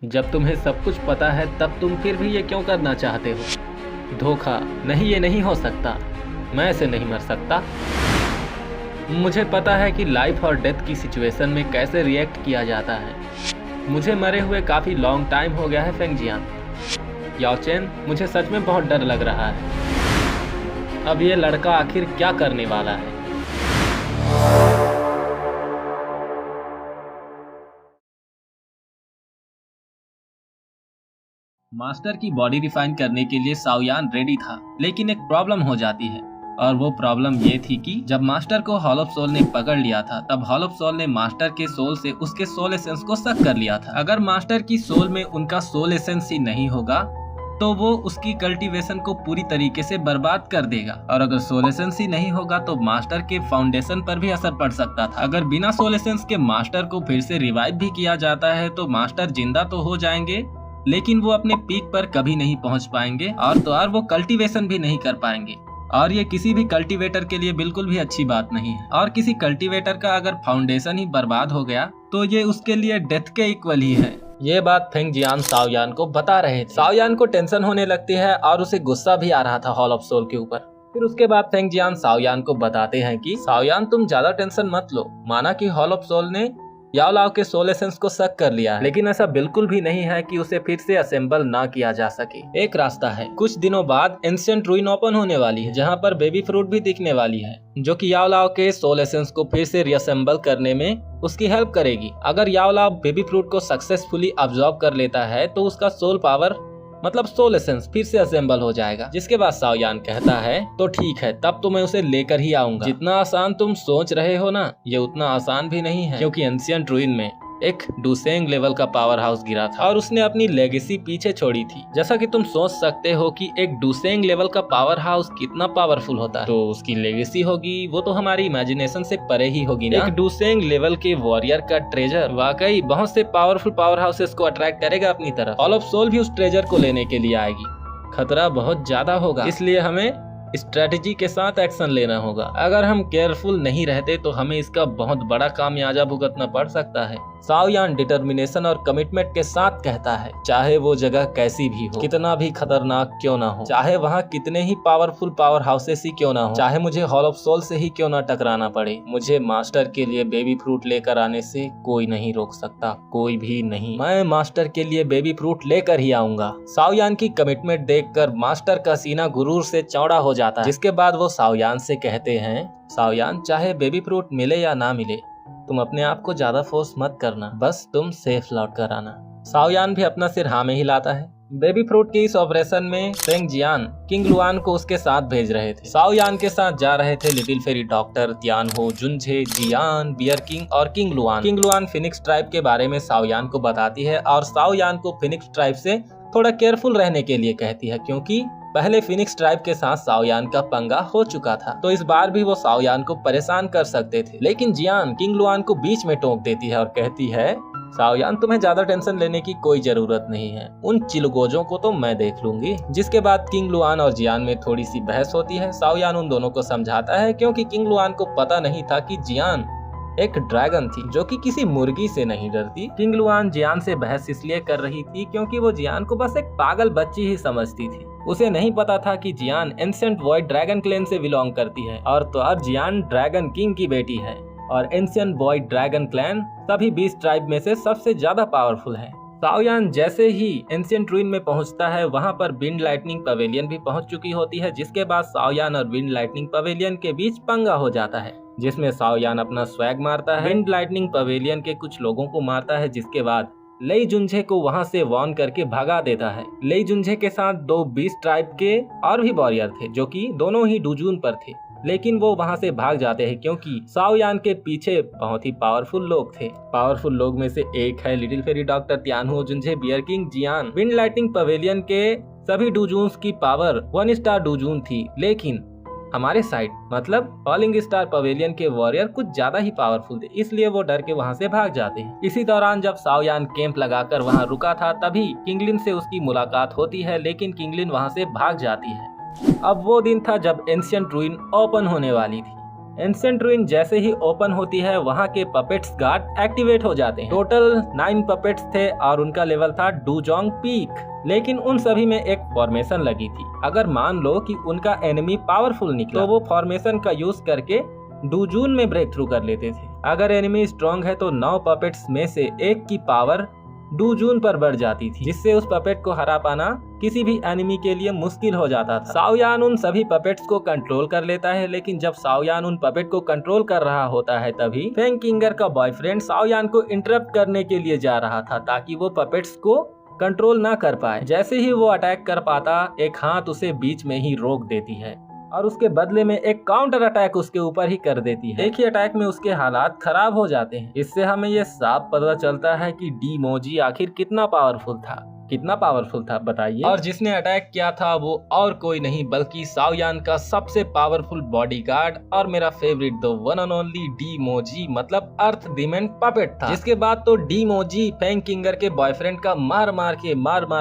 जब तुम्हें सब कुछ पता है तब तुम फिर भी ये क्यों करना चाहते हो? धोखा नहीं, ये नहीं हो सकता। मैं ऐसे नहीं मर सकता। मुझे पता है कि लाइफ और डेथ की सिचुएशन में कैसे रिएक्ट किया जाता है। मुझे मरे हुए काफ़ी लॉन्ग टाइम हो गया है फेंग जियान। याओ चेन, मुझे सच में बहुत डर लग रहा है। अब ये लड़का आखिर क्या करने वाला है? मास्टर की बॉडी रिफाइन करने के लिए साओयान रेडी था, लेकिन एक प्रॉब्लम हो जाती है। और वो प्रॉब्लम ये थी कि जब मास्टर को हॉल ऑफ सोल ने पकड़ लिया था, तब हॉल ऑफ सोल ने मास्टर के सोल से उसके सोल एसेंस को सक कर लिया था। अगर मास्टर की सोल में उनका सोल एसेंस ही नहीं होगा तो वो उसकी कल्टीवेशन को पूरी तरीके से बर्बाद कर देगा। और अगर सोल एसेंस ही नहीं होगा तो मास्टर के फाउंडेशन पर भी असर पड़ सकता था। अगर बिना सोल एसेंस के मास्टर को फिर से रिवाइव भी किया जाता है तो मास्टर जिंदा तो हो जाएंगे, लेकिन वो अपने पीक पर कभी नहीं पहुंच पाएंगे और तो और वो कल्टीवेशन भी नहीं कर पाएंगे। और ये किसी भी कल्टीवेटर के लिए बिल्कुल भी अच्छी बात नहीं है। और किसी कल्टीवेटर का अगर फाउंडेशन ही बर्बाद हो गया तो ये उसके लिए डेथ के इक्वल ही है। ये बात फेंग जियान साओयान को बता रहे थे। साओयान को टेंशन होने लगती है और उसे गुस्सा भी आ रहा था हॉल ऑफ सोल के ऊपर। फिर उसके बाद फेंग जियान साओयान को बताते हैं कि साओयान, तुम ज्यादा टेंशन मत लो। माना कि हॉल ऑफ सोल ने याओ लाओ के सोल एसेंस को सक कर लिया है, लेकिन ऐसा बिल्कुल भी नहीं है कि उसे फिर से असेंबल ना किया जा सके। एक रास्ता है। कुछ दिनों बाद एंशिएंट रूइन ओपन होने वाली है, जहाँ पर बेबी फ्रूट भी दिखने वाली है, जो कि याओ लाओ के सोल एसेंस को फिर से रीअसेंबल करने में उसकी हेल्प करेगी। अगर याओ लाओ बेबी फ्रूट को सक्सेसफुली अब्सॉर्ब कर लेता है तो उसका सोल पावर मतलब सोल एसेंस फिर से असेंबल हो जाएगा। जिसके बाद साओयान कहता है, तो ठीक है, तब तो मैं उसे लेकर ही आऊंगा। जितना आसान तुम सोच रहे हो ना, ये उतना आसान भी नहीं है, क्योंकि एंशिएंट रूइन में एक डुसेंग लेवल का पावर हाउस गिरा था और उसने अपनी लेगेसी पीछे छोड़ी थी। जैसा कि तुम सोच सकते हो कि एक डुसेंग लेवल का पावर हाउस कितना पावरफुल होता है, तो उसकी लेगेसी होगी वो तो हमारी इमेजिनेशन से परे ही होगी ना। एक डुसेंग लेवल के वॉरियर का ट्रेजर वाकई बहुत से पावरफुल पावर हाउसेस को अट्रैक्ट करेगा अपनी तरफ। हॉल ऑफ सोल भी उस ट्रेजर को लेने के लिए आएगी। खतरा बहुत ज्यादा होगा, इसलिए हमें स्ट्रेटेजी के साथ एक्शन लेना होगा। अगर हम केयरफुल नहीं रहते तो हमें इसका बहुत बड़ा खामियाजा भुगतना पड़ सकता है। साओयान डिटर्मिनेशन और कमिटमेंट के साथ कहता है, चाहे वो जगह कैसी भी हो, कितना भी खतरनाक क्यों ना हो, चाहे वहाँ कितने ही पावरफुल पावर हाउसेस ही क्यों ना हो, चाहे मुझे हॉल ऑफ सोल से ही क्यों ना टकराना पड़े, मुझे मास्टर के लिए बेबी फ्रूट लेकर आने से कोई नहीं रोक सकता, कोई भी नहीं। मैं मास्टर के लिए बेबी फ्रूट लेकर ही आऊंगा। साओयान की कमिटमेंट देखकर मास्टर का सीना गुरूर से चौड़ा हो जाता है। जिसके बाद वो साओयान से कहते हैं, साओयान, चाहे बेबी फ्रूट मिले या ना मिले, तुम अपने आप को ज्यादा फोर्स मत करना, बस तुम सेफ लौट कर आना। साओयान भी अपना सिर हाँ में हिलाता है। बेबी फ्रूट के इस ऑपरेशन में फेंग जियान किंग लुआन को उसके साथ भेज रहे थे। साओयान के साथ जा रहे थे लिटिल फेरी डॉक्टर, तियानहो, जुनझे, जियान, बियर किंग और king Luann. King Luann Phoenix tribe के बारे में साओयान को बताती है और साओयान को फिनिक्स ट्राइब से थोड़ा केयरफुल रहने के लिए कहती है, क्योंकि पहले फिनिक्स ट्राइब के साथ साओयान का पंगा हो चुका था, तो इस बार भी वो साओयान को परेशान कर सकते थे। लेकिन जियान किंग लुआन को बीच में टोक देती है और कहती है, साओयान, तुम्हें ज्यादा टेंशन लेने की कोई जरूरत नहीं है, उन चिलगोजों को तो मैं देख लूंगी। जिसके बाद किंग लुआन और जियान में थोड़ी सी बहस होती है। साओयान उन दोनों को समझाता है, क्योंकि किंग लुआन को पता नहीं था कि जियान एक ड्रैगन थी जो कि किसी मुर्गी से नहीं डरती। किंग लुआन जियान से बहस इसलिए कर रही थी क्योंकि वो जियान को बस एक पागल बच्ची ही समझती थी। उसे नहीं पता था कि जियान एंशिएंट वॉइड ड्रैगन क्लैन से बिलोंग करती है और तो और जियान ड्रैगन किंग की बेटी है और एंशिएंट वॉइड ड्रैगन क्लैन सभी 20 ट्राइब में से सबसे ज्यादा पावरफुल है। साओयान जैसे ही एंशिएंट रूइन में पहुंचता है, वहां पर विंड लाइटनिंग पवेलियन भी पहुंच चुकी होती है। जिसके बाद साओयान और विंड लाइटनिंग पवेलियन के बीच पंगा हो जाता है, जिसमें साओयान अपना स्वैग मारता है, विंड लाइटनिंग पवेलियन के कुछ लोगों को मारता है। जिसके बाद लेई जुनझे को वहां से वॉर्न करके भगा देता है। लेई जुनझे के साथ 2 20 ट्राइब के और भी वॉरियर थे, जो कि दोनों ही डुजून पर थे, लेकिन वो वहां से भाग जाते हैं क्योंकि साओयान के पीछे बहुत ही पावरफुल लोग थे। पावरफुल लोग में से एक है little fairy doctor, तियानहो, जुनझे, beer king, जियान। विंड लाइटनिंग पवेलियन के सभी डुजून्स की पावर 1 स्टार डुजून थी, लेकिन हमारे साइड मतलब फॉलिंग स्टार पवेलियन के वॉरियर कुछ ज्यादा ही पावरफुल थे, इसलिए वो डर के वहां से भाग जाते हैं। इसी दौरान जब साओयान कैंप लगाकर वहां रुका था, तभी किंगलिन से उसकी मुलाकात होती है, लेकिन किंगलिन वहां से भाग जाती है। अब वो दिन था जब एंशिएंट रूइन ओपन होने वाली थी। एंशिएंट रूइन जैसे ही ओपन होती है वहाँ के पपेट्स गार्ड एक्टिवेट हो जाते हैं। टोटल 9 पपेट्स थे और उनका लेवल था डूजोंग पीक। लेकिन उन सभी में एक फॉर्मेशन लगी थी। अगर मान लो कि उनका एनिमी पावरफुल निकला तो वो फॉर्मेशन का यूज करके डूजून में ब्रेक थ्रू कर लेते थे। अगर एनिमी स्ट्रॉन्ग है तो 9 पपेट्स में से एक की पावर डूजून पर बढ़ जाती थी, जिससे उस पपेट को हरा पाना किसी भी एनिमी के लिए मुश्किल हो जाता था। साओयान उन सभी पपेट्स को कंट्रोल कर लेता है, लेकिन जब साओयान उन पपेट को कंट्रोल कर रहा होता है तभी फेंग किंगर का बॉयफ्रेंड साओयान को इंटरप्ट करने के लिए जा रहा था ताकि वो पपेट्स को कंट्रोल ना कर पाए। जैसे ही वो अटैक कर पाता, एक हाथ उसे बीच में ही रोक देती है और उसके बदले में एक काउंटर अटैक उसके ऊपर ही कर देती है। एक ही अटैक में उसके हालात खराब हो जाते हैं। इससे हमें ये साफ पता चलता है कि डीमोजी आखिर कितना पावरफुल था बताइए। और जिसने अटैक किया था वो और कोई नहीं बल्कि साओयान का सबसे पावरफुल बॉडीगार्ड और मेरा favourite the one and only डीमोजी, मतलब अर्थ डिमन पपेट था। जिसके बाद तो डीमोजी फेंग किंगर के बॉयफ्रेंड का मार मार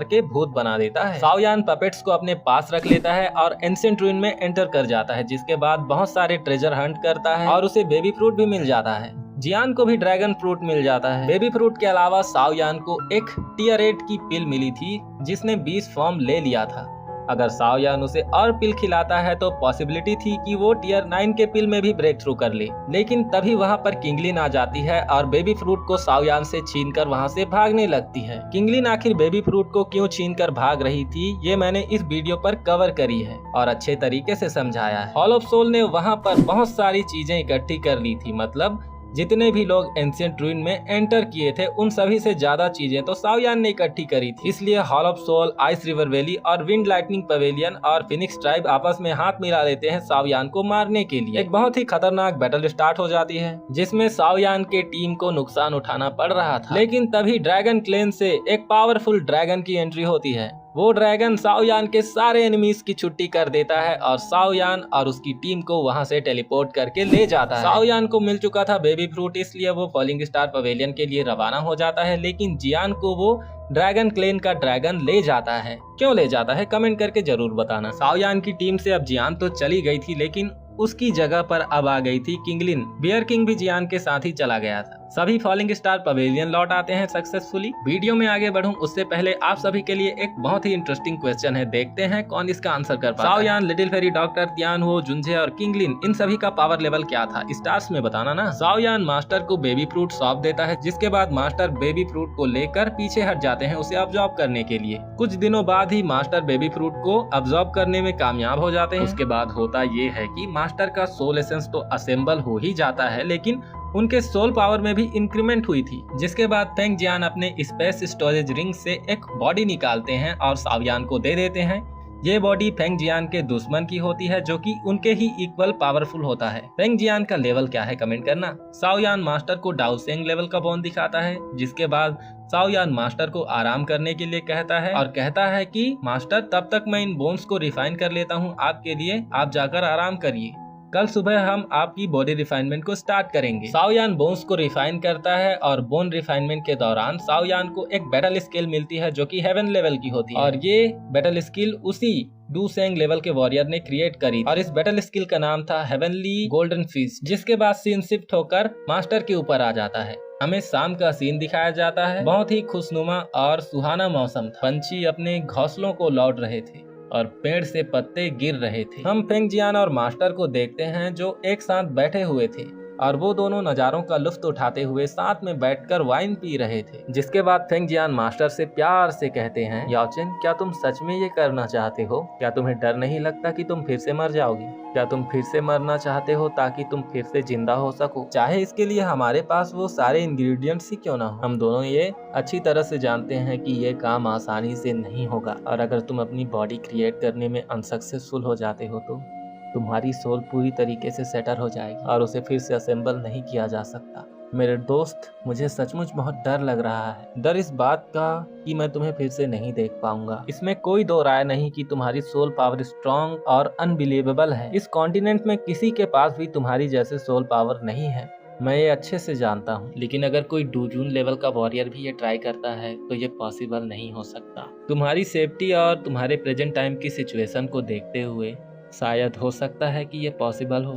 के भूत बना देता है। साओयान पपेट्स को अपने पास रख लेता है और एंशिएंट रूइन में एंटर कर जाता है, जिसके बाद बहुत सारे ट्रेजर हंट करता है और उसे बेबी फ्रूट भी मिल जाता है। जियान को भी ड्रैगन फ्रूट मिल जाता है। बेबी फ्रूट के अलावा साओयान को एक टियर 8 की पिल मिली थी जिसने 20 फॉर्म ले लिया था। अगर साओयान उसे और पिल खिलाता है तो पॉसिबिलिटी थी कि वो टियर 9 के पिल में भी ब्रेक थ्रू कर ले। लेकिन तभी वहाँ पर किंगलिन आ जाती है और बेबी फ्रूट को साओयान से छीनकर वहाँ से भागने लगती है। किंगलिन आखिर बेबी फ्रूट को क्यों छीनकर भाग रही थी ये मैंने इस वीडियो पर कवर करी है और अच्छे तरीके से समझाया है। हॉल ऑफ सोल ने वहाँ पर बहुत सारी चीजें इकट्ठी कर ली थी, मतलब जितने भी लोग एंशिएंट रूइन में एंटर किए थे उन सभी से ज्यादा चीजें तो साओयान ने इकट्ठी करी थी। इसलिए hall of soul, ice river valley और विंड लाइटनिंग पवेलियन और फिनिक्स ट्राइब आपस में हाथ मिला लेते हैं साओयान को मारने के लिए। एक बहुत ही खतरनाक बैटल स्टार्ट हो जाती है जिसमें साओयान के टीम को नुकसान उठाना पड़ रहा था। लेकिन तभी ड्रैगन क्लेन से एक पावरफुल ड्रैगन की एंट्री होती है। वो ड्रैगन साओयान के सारे एनिमीज की छुट्टी कर देता है और साओयान और उसकी टीम को वहां से टेलीपोर्ट करके ले जाता है। साओयान को मिल चुका था बेबी फ्रूट, इसलिए वो फॉलिंग स्टार पवेलियन के लिए रवाना हो जाता है। लेकिन जियान को वो ड्रैगन क्लेन का ड्रैगन ले जाता है। क्यों ले जाता है कमेंट करके जरूर बताना। साओयान की टीम से अब जियान तो चली गई थी, लेकिन उसकी जगह पर अब आ गई थी किंगलिन। बियर किंग भी जियान के साथ ही चला गया था। सभी फॉलिंग स्टार पवेलियन लौट आते हैं सक्सेसफुली। वीडियो में आगे बढ़ूं उससे पहले आप सभी के लिए एक बहुत ही इंटरेस्टिंग क्वेश्चन है, देखते हैं कौन इसका आंसर कर पाता है। साओयान, लिटिल फेरी डॉक्टर, तियानहो, जुनजे और किंगलिन, इन सभी का पावर लेवल क्या था स्टार्स में बताना ना। साओयान मास्टर को बेबी फ्रूट सौंप देता है, जिसके बाद मास्टर बेबी फ्रूट को लेकर पीछे हट जाते हैं उसे ऑब्जॉर्व करने के लिए। कुछ दिनों बाद ही मास्टर बेबी फ्रूट को ऑब्जॉर्व करने में कामयाब हो जाते हैं। उसके बाद होता ये है कि मास्टर का सोल एसेंस तो असेंबल हो ही जाता है, लेकिन उनके सोल पावर में भी इंक्रीमेंट हुई थी। जिसके बाद फेंग जियान अपने स्पेस स्टोरेज रिंग से एक बॉडी निकालते हैं और साओयान को दे देते हैं। ये बॉडी फेंग जियान के दुश्मन की होती है जो कि उनके ही इक्वल पावरफुल होता है। फेंग जियान का लेवल क्या है कमेंट करना। साओयान मास्टर को डाउसेंग लेवल का बोन दिखाता है, जिसके बाद साओयान मास्टर को आराम करने के लिए कहता है और कहता है कि मास्टर तब तक मैं इन बोन्स को रिफाइन कर लेता हूँ आपके लिए, आप जाकर आराम करिए, कल सुबह हम आपकी बॉडी रिफाइनमेंट को स्टार्ट करेंगे। साओयान बोन्स को रिफाइन करता है और बोन रिफाइनमेंट के दौरान साओयान को एक बैटल स्किल मिलती है जो कि हेवन लेवल की होती है और ये बैटल स्किल उसी डूसेंग लेवल के वॉरियर ने क्रिएट करी और इस बैटल स्किल का नाम था हेवनली गोल्डन फिश। जिसके बाद सीन शिफ्ट होकर मास्टर के ऊपर आ जाता है। हमें शाम का सीन दिखाया जाता है। बहुत ही खुशनुमा और सुहाना मौसम था। पंछी अपने घोंसलों को लौट रहे थे और पेड़ से पत्ते गिर रहे थे। हम फेंग जियान और मास्टर को देखते हैं जो एक साथ बैठे हुए थे और वो दोनों नज़ारों का लुत्फ उठाते हुए साथ में बैठकर वाइन पी रहे थे। जिसके बाद फेंग जियान मास्टर से प्यार से कहते हैं, याओचेन क्या तुम सच में ये करना चाहते हो? क्या तुम्हें डर नहीं लगता कि तुम फिर से मर जाओगी? क्या तुम फिर से मरना चाहते हो ताकि तुम फिर से जिंदा हो सको? चाहे इसके लिए हमारे पास वो सारे इंग्रेडिएंट्स ही क्यों ना हो। हम दोनों ये अच्छी तरह से जानते हैं कि ये काम आसानी से नहीं होगा और अगर तुम अपनी बॉडी क्रिएट करने में अनसक्सेसफुल हो जाते हो तो तुम्हारी सोल पूरी तरीके से सेटल हो जाएगी और उसे फिर से असेंबल नहीं किया जा सकता। मेरे दोस्त, मुझे सचमुच बहुत डर लग रहा है। डर इस बात का कि मैं तुम्हें फिर से नहीं देख पाऊंगा। इसमें कोई दो राय नहीं कि तुम्हारी सोल पावर स्ट्रॉन्ग और अनबिलीवेबल है। इस कॉन्टिनेंट में किसी के पास भी तुम्हारी जैसे सोल पावर नहीं है, मैं ये अच्छे से जानता हूँ। लेकिन अगर कोई डूजून लेवल का वॉरियर भी ये ट्राई करता है तो ये पॉसिबल नहीं हो सकता। तुम्हारी सेफ्टी और तुम्हारे प्रेजेंट टाइम की सिचुएशन को देखते हुए शायद हो सकता है कि ये पॉसिबल हो।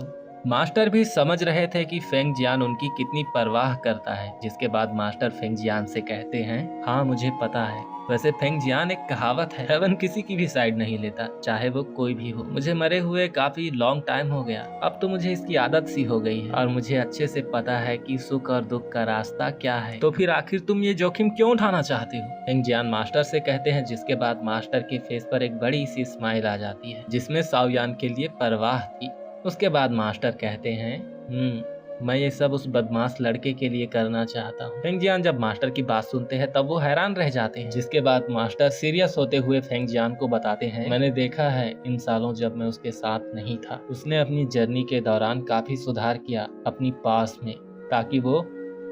मास्टर भी समझ रहे थे कि फेंग जियान उनकी कितनी परवाह करता है, जिसके बाद मास्टर फेंग जियान से कहते हैं, हाँ मुझे पता है। वैसे फेंग जियान एक कहावत है, हेवन किसी की भी साइड नहीं लेता, चाहे वो कोई भी हो। मुझे मरे हुए काफी लॉन्ग टाइम हो गया, अब तो मुझे इसकी आदत सी हो गई है और मुझे अच्छे से पता है कि सुख और दुख का रास्ता क्या है। तो फिर आखिर तुम ये जोखिम क्यों उठाना चाहते हो? फेंग जियान मास्टर से कहते हैं, जिसके बाद मास्टर के फेस पर एक बड़ी सी स्माइल आ जाती है, जिसमें साओयान के लिए परवाह थी। उसके बाद मास्टर कहते हैं, मैं ये सब उस बदमाश लड़के के लिए करना चाहता हूँ। फेंग जियान जब मास्टर की बात सुनते हैं तब वो हैरान रह जाते हैं, जिसके बाद मास्टर सीरियस होते हुए फेंग जियान को बताते हैं, मैंने देखा है इन सालों जब मैं उसके साथ नहीं था, उसने अपनी जर्नी के दौरान काफी सुधार किया अपनी पास में, ताकि वो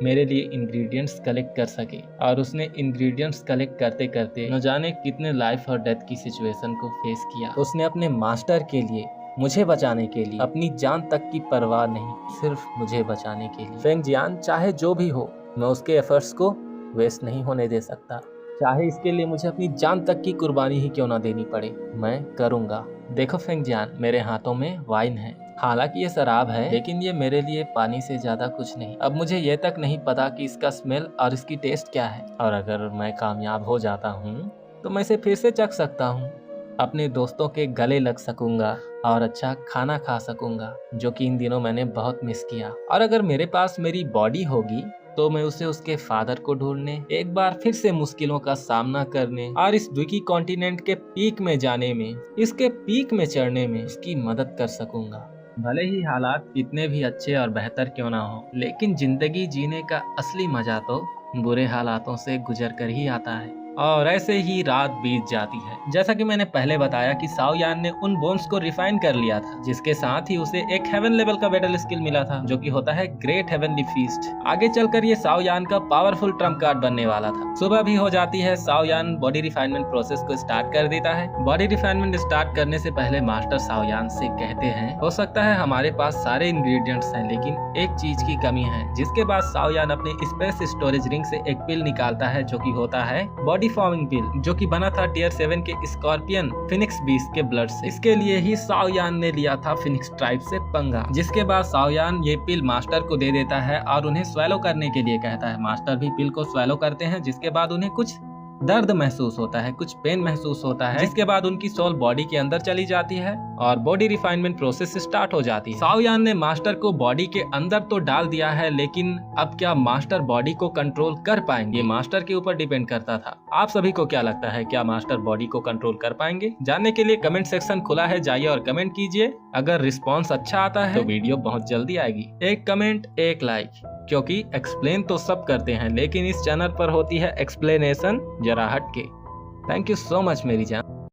मेरे लिए इंग्रेडिएंट्स कलेक्ट कर सके। और उसने इंग्रेडिएंट्स कलेक्ट करते करते न जाने कितने लाइफ और डेथ की सिचुएशन को फेस किया। उसने अपने मास्टर के लिए, मुझे बचाने के लिए अपनी जान तक की परवाह नहीं, सिर्फ मुझे बचाने के लिए। फेंग जियान चाहे जो भी हो, मैं उसके एफर्ट्स को वेस्ट नहीं होने दे सकता, चाहे इसके लिए मुझे अपनी जान तक की कुर्बानी ही क्यों ना देनी पड़े, मैं करूँगा। देखो फेंग जियान, मेरे हाथों में वाइन है, हालांकि ये शराब है, लेकिन ये मेरे लिए पानी से ज्यादा कुछ नहीं। अब मुझे ये तक नहीं पता कि इसका स्मेल और इसकी टेस्ट क्या है, और अगर मैं कामयाब हो जाता हूँ तो मैं इसे फिर से चख सकता हूँ, अपने दोस्तों के गले लग सकूंगा और अच्छा खाना खा सकूंगा, जो कि इन दिनों मैंने बहुत मिस किया। और अगर मेरे पास मेरी बॉडी होगी तो मैं उसे उसके फादर को ढूंढने, एक बार फिर से मुश्किलों का सामना करने और इस द्वीकी कॉन्टिनेंट के पीक में जाने में, इसके पीक में चढ़ने में उसकी मदद कर सकूंगा। भले ही हालात कितने भी अच्छे और बेहतर क्यों ना हो, लेकिन जिंदगी जीने का असली मजा तो बुरे हालातों से गुजर कर ही आता है। और ऐसे ही रात बीत जाती है। जैसा कि मैंने पहले बताया कि साओयान ने उन बोन्स को रिफाइन कर लिया था, जिसके साथ ही उसे एक हेवन लेवल का बैटल स्किल मिला था, जो कि होता है ग्रेट हेवनली फीस्ट। आगे चलकर ये साओयान का पावरफुल ट्रम्प कार्ड बनने वाला था। सुबह भी हो जाती है, साओयान बॉडी रिफाइनमेंट प्रोसेस को स्टार्ट कर देता है। बॉडी रिफाइनमेंट स्टार्ट करने से पहले मास्टर साओयान से कहते हैं, हो सकता है हमारे पास सारे इंग्रेडिएंट्स हैं, लेकिन एक चीज की कमी है। जिसके बाद साओयान अपने स्पेस स्टोरेज रिंग से एक पिल निकालता है, जो कि होता है बॉडी फॉर्मिंग पिल, जो कि बना था टियर 7 के स्कॉर्पियन फिनिक्स बीस्ट के ब्लड से। इसके लिए ही साओयान ने लिया था फिनिक्स ट्राइब से पंगा। जिसके बाद साओयान ये पिल मास्टर को दे देता है और उन्हें स्वेलो करने के लिए कहता है। मास्टर भी पिल को स्वेलो करते हैं, जिसके बाद उन्हें कुछ दर्द महसूस होता है, कुछ पेन महसूस होता है, जिसके बाद उनकी सोल बॉडी के अंदर चली जाती है और बॉडी रिफाइनमेंट प्रोसेस स्टार्ट हो जाती है। साओयान ने मास्टर को बॉडी के अंदर तो डाल दिया है, लेकिन अब क्या मास्टर बॉडी को कंट्रोल कर पाएंगे, ये मास्टर के ऊपर डिपेंड करता था। आप सभी को क्या लगता है, क्या मास्टर बॉडी को कंट्रोल कर पाएंगे? जानने के लिए कमेंट सेक्शन खुला है, जाइए और कमेंट कीजिए। अगर रिस्पॉन्स अच्छा आता है तो वीडियो बहुत जल्दी आएगी। एक कमेंट, एक लाइक, क्योंकि एक्सप्लेन तो सब करते हैं, लेकिन इस चैनल पर होती है एक्सप्लेनेशन जरा हट के। थैंक यू सो मच मेरी जान।